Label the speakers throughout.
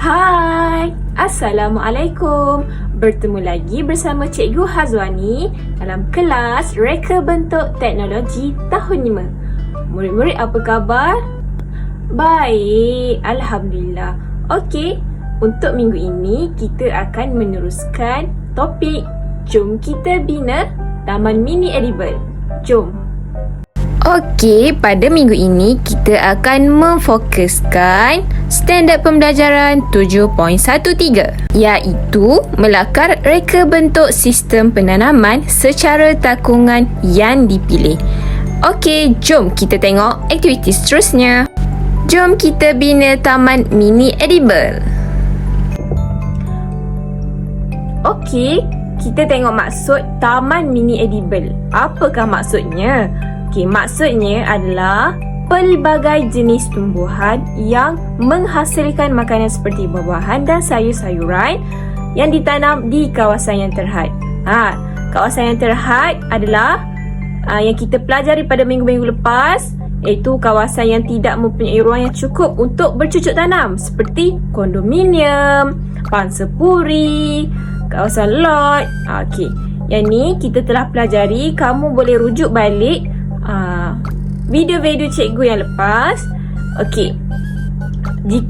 Speaker 1: Hai, Assalamualaikum. Bertemu lagi bersama Cikgu Hazwani dalam kelas Reka Bentuk Teknologi tahun 5. Murid-murid apa khabar? Baik, Alhamdulillah. Okey, untuk minggu ini kita akan meneruskan topik Jom kita bina Taman Mini Edible. Jom. Okey, pada minggu ini kita akan memfokuskan standard pembelajaran 7.13 iaitu melakar reka bentuk sistem penanaman secara takungan yang dipilih. Okey, jom kita tengok aktiviti seterusnya. Jom kita bina Taman Mini Edible. Okey, kita tengok maksud Taman Mini Edible. Apakah maksudnya? Okey, maksudnya adalah pelbagai jenis tumbuhan yang menghasilkan makanan seperti buah-buahan dan sayur-sayuran yang ditanam di kawasan yang terhad. Kawasan yang terhad adalah yang kita pelajari pada minggu-minggu lepas, iaitu kawasan yang tidak mempunyai ruang yang cukup untuk bercucuk tanam seperti kondominium, pansapuri, kawasan lot. Okey, yang ni kita telah pelajari. Kamu boleh rujuk balik video-video cikgu yang lepas. Okey,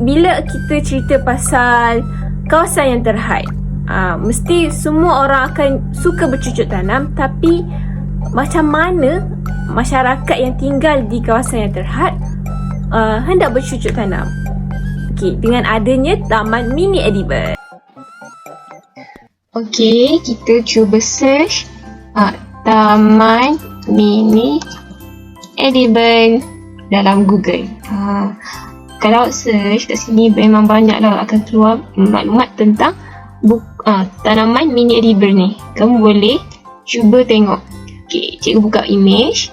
Speaker 1: bila kita cerita pasal kawasan yang terhad, mesti semua orang akan suka bercucuk tanam. Tapi macam mana masyarakat yang tinggal di kawasan yang terhad hendak bercucuk tanam? Okey, dengan adanya Taman Mini Edible. Okey, kita cuba search Taman Mini Edible dalam Google. Kalau search kat sini memang banyak lah akan keluar maklumat tentang tanaman mini edible ni. Kamu boleh cuba tengok. Okay, cikgu buka image.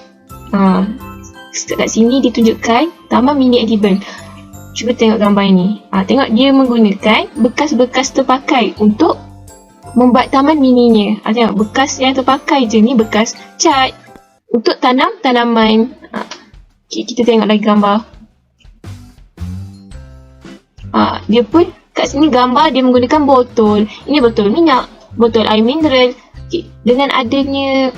Speaker 1: Kat sini ditunjukkan taman mini edible. Cuba tengok gambar ni. Tengok dia menggunakan bekas-bekas terpakai untuk membuat taman mininya. Tengok bekas yang terpakai je ni, bekas cat untuk tanam tanaman. Okay, kita tengok lagi gambar. Dia pun kat sini gambar dia menggunakan botol. Ini botol minyak, botol air mineral. Okay, dengan adanya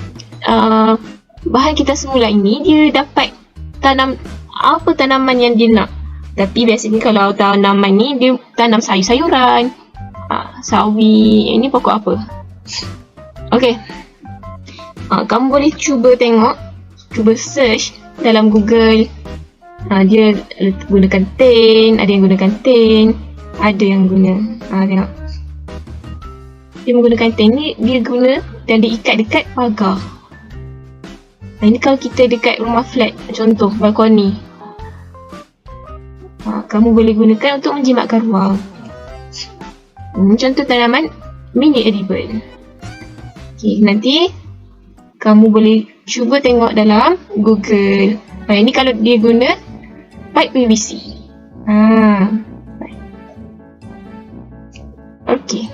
Speaker 1: bahan kita semula ini, dia dapat tanam apa tanaman yang dia nak. Tapi biasanya kalau tanaman ni dia tanam sayur-sayuran, sawi. Ini pokok apa? Okey. Kamu boleh cuba tengok, cuba search dalam Google. Dia gunakan tin, ada yang gunakan tin, ada yang guna tengok. Dia menggunakan tin ni, dia guna dan diikat dekat pagar. Ini kalau kita dekat rumah flat, contoh balkoni. Kamu boleh gunakan untuk menjimatkan ruang. Contoh tanaman mini edible. Okay, nanti kamu boleh cuba tengok dalam Google. Ini kalau dia guna pipe PVC. Okey.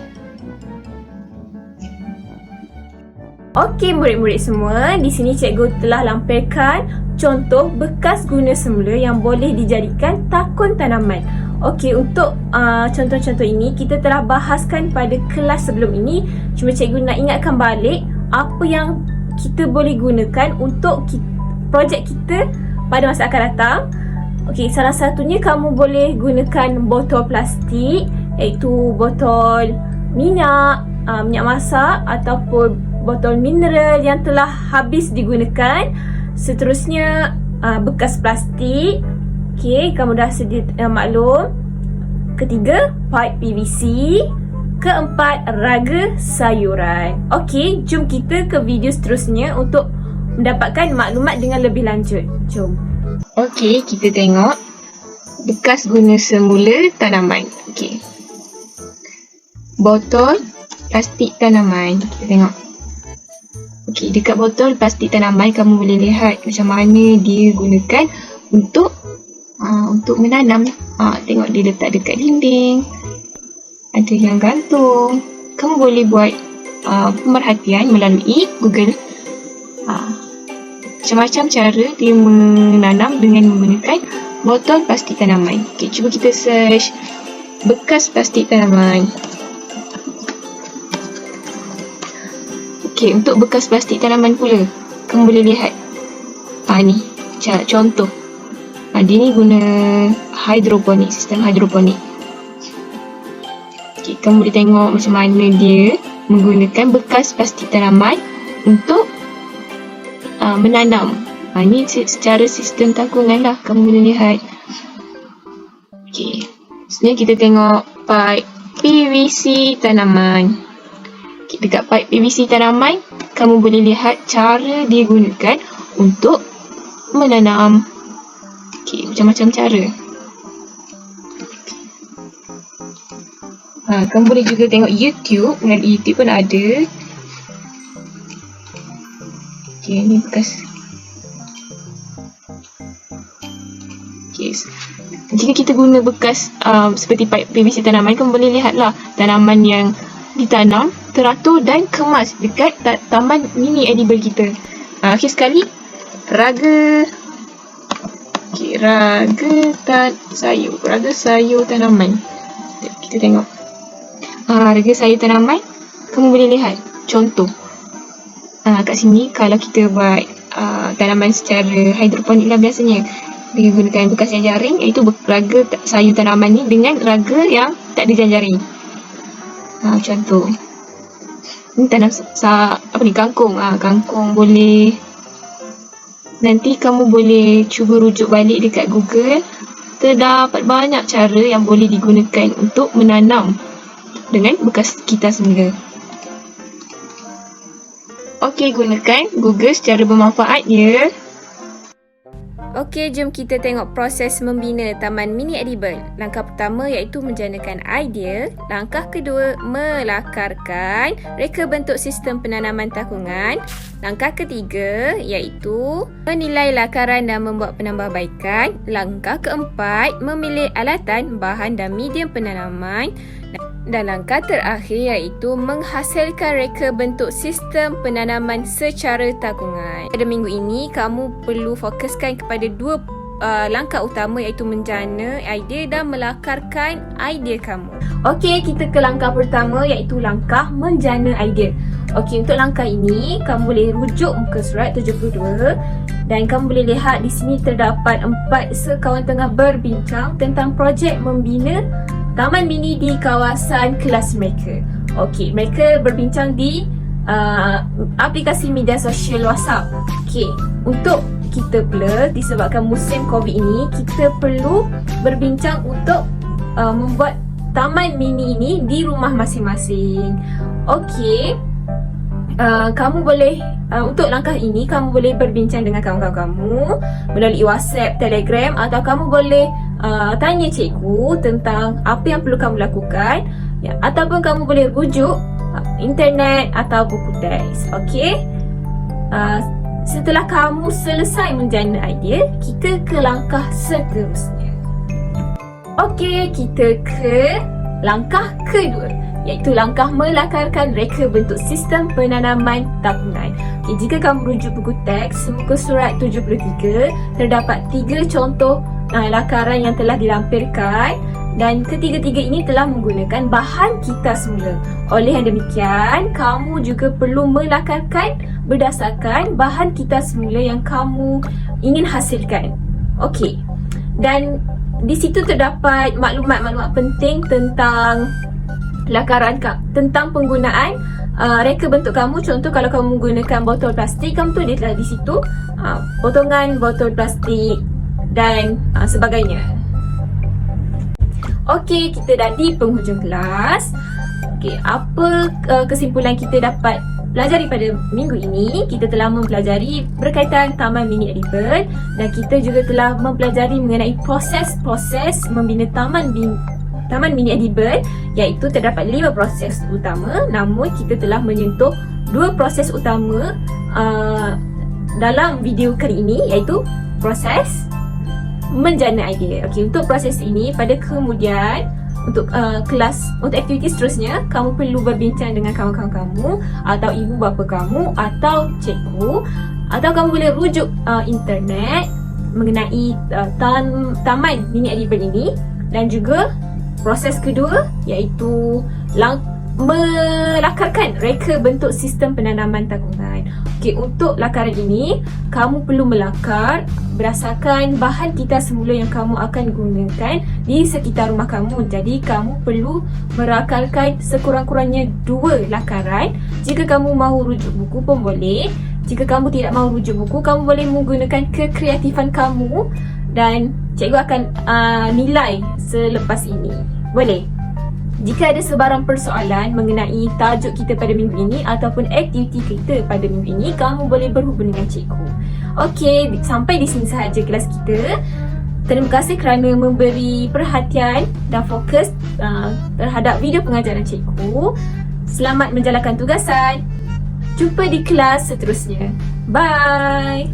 Speaker 1: Okey murid-murid semua, di sini cikgu telah lampirkan contoh bekas guna semula yang boleh dijadikan takun tanaman. Okey, untuk contoh-contoh ini kita telah bahaskan pada kelas sebelum ini. Cuma cikgu nak ingatkan balik apa yang kita boleh gunakan untuk projek kita pada masa akan datang. Okey, salah satunya kamu boleh gunakan botol plastik, iaitu botol minyak, minyak masak ataupun botol mineral yang telah habis digunakan. Seterusnya bekas plastik. Okey, kamu dah sedia maklum. Ketiga, pipe PVC. Keempat, raga sayuran. Okey, jom kita ke video seterusnya untuk mendapatkan maklumat dengan lebih lanjut. Jom. Okey, kita tengok bekas guna semula tanaman. Okey. Botol plastik tanaman. Kita tengok. Okey, dekat botol plastik tanaman kamu boleh lihat macam mana dia gunakan untuk menanam. Tengok dia letak dekat dinding. Ada yang gantung. Kamu boleh buat pemerhatian melalui Google. Macam-macam cara dia menanam dengan menggunakan botol plastik tanaman. Okay, cuba kita search bekas plastik tanaman. Okey, untuk bekas plastik tanaman pula, kamu boleh lihat. Ni contoh. Dia ni guna hidroponik, sistem hidroponik. Okey, kamu boleh tengok macam mana dia menggunakan bekas plastik tanaman untuk menanam. Ni secara sistem takungan lah, kamu boleh lihat. Okey, sebenarnya kita tengok pipe PVC tanaman. Okay, dekat pipe PVC tanaman, kamu boleh lihat cara dia gunakan untuk menanam. Okey, macam-macam cara. Kamu boleh juga tengok YouTube. Melalui YouTube pun ada. Okey, ni bekas. Okey, jika kita guna bekas seperti pipe PVC tanaman, kamu boleh lihatlah tanaman yang ditanam, teratur dan kemas dekat taman mini edible kita. Akhir sekali, raga sayur tanaman. Kita tengok. Raga sayur tanaman, kamu boleh lihat contoh. Kat sini kalau kita buat tanaman secara hidroponik lah biasanya, dia gunakan bekas yang jaring, iaitu raga sayur tanaman ni dengan raga yang tak ada jaring. Contoh. Ni tanam kangkung. Kangkung boleh. Nanti kamu boleh cuba rujuk balik dekat Google. Terdapat banyak cara yang boleh digunakan untuk menanam dengan bekas kita semula. Okey, gunakan Google secara bermanfaat ya. Okey, jom kita tengok proses membina taman mini edible. Langkah pertama iaitu menjanakan idea. Langkah kedua, melakarkan reka bentuk sistem penanaman takungan. Langkah ketiga iaitu menilai lakaran dan membuat penambahbaikan. Langkah keempat, memilih alatan, bahan dan medium penanaman. Dan langkah terakhir iaitu menghasilkan reka bentuk sistem penanaman secara takungan. Pada minggu ini, kamu perlu fokuskan kepada dua langkah utama iaitu menjana idea dan melakarkan idea kamu. Okey, kita ke langkah pertama iaitu langkah menjana idea. Okey, untuk langkah ini, kamu boleh rujuk muka surat 72 dan kamu boleh lihat di sini terdapat 4 sekawan tengah berbincang tentang projek membina taman mini di kawasan kelas mereka. Okey, mereka berbincang di aplikasi media sosial WhatsApp. Okey, untuk kita pula disebabkan musim COVID ini, kita perlu berbincang untuk membuat taman mini ini di rumah masing-masing. Okey, kamu boleh untuk langkah ini kamu boleh berbincang dengan kawan-kawan kamu melalui WhatsApp, Telegram, atau kamu boleh tanya cikgu tentang apa yang perlu kamu lakukan, ya, ataupun kamu boleh rujuk internet atau buku teks. Okey, setelah kamu selesai menjana idea, kita ke langkah seterusnya. Okey, kita ke langkah kedua, iaitu langkah melakarkan reka bentuk sistem penanaman takungan. Okay, jika kamu rujuk buku teks muka surat 73, terdapat 3 contoh lakaran yang telah dilampirkan dan ketiga-tiga ini telah menggunakan bahan kita semula. Oleh yang demikian, kamu juga perlu melakarkan berdasarkan bahan kita semula yang kamu ingin hasilkan. Okey, dan di situ terdapat maklumat-maklumat penting tentang lakaran tentang penggunaan reka bentuk kamu. Contoh, kalau kamu menggunakan botol plastik, kamu tulislah di situ potongan botol plastik dan sebagainya. Okey, kita dah di penghujung kelas. Okey, apa kesimpulan kita dapat pelajari pada minggu ini? Kita telah mempelajari berkaitan taman mini edible dan kita juga telah mempelajari mengenai proses-proses membina taman mini edible, iaitu terdapat 5 proses utama, namun kita telah menyentuh 2 proses utama dalam video kali ini, iaitu proses menjana idea. Okey, untuk proses ini pada kemudian untuk kelas, untuk aktiviti seterusnya, kamu perlu berbincang dengan kawan-kawan kamu atau ibu bapa kamu atau cikgu, atau kamu boleh rujuk internet mengenai taman mini edible ini dan juga Proses kedua iaitu melakarkan reka bentuk sistem penanaman tanggungan. Okey, untuk lakaran ini, kamu perlu melakar berdasarkan bahan kita semula yang kamu akan gunakan di sekitar rumah kamu. Jadi, kamu perlu merakalkan sekurang-kurangnya 2 lakaran. Jika kamu mahu rujuk buku pun boleh. Jika kamu tidak mahu rujuk buku, kamu boleh menggunakan kekreatifan kamu dan cikgu akan nilai selepas ini. Boleh? Jika ada sebarang persoalan mengenai tajuk kita pada minggu ini ataupun aktiviti kita pada minggu ini, kamu boleh berhubung dengan cikgu. Okey, sampai di sini sahaja kelas kita. Terima kasih kerana memberi perhatian dan fokus terhadap video pengajaran cikgu. Selamat menjalankan tugasan. Jumpa di kelas seterusnya. Bye!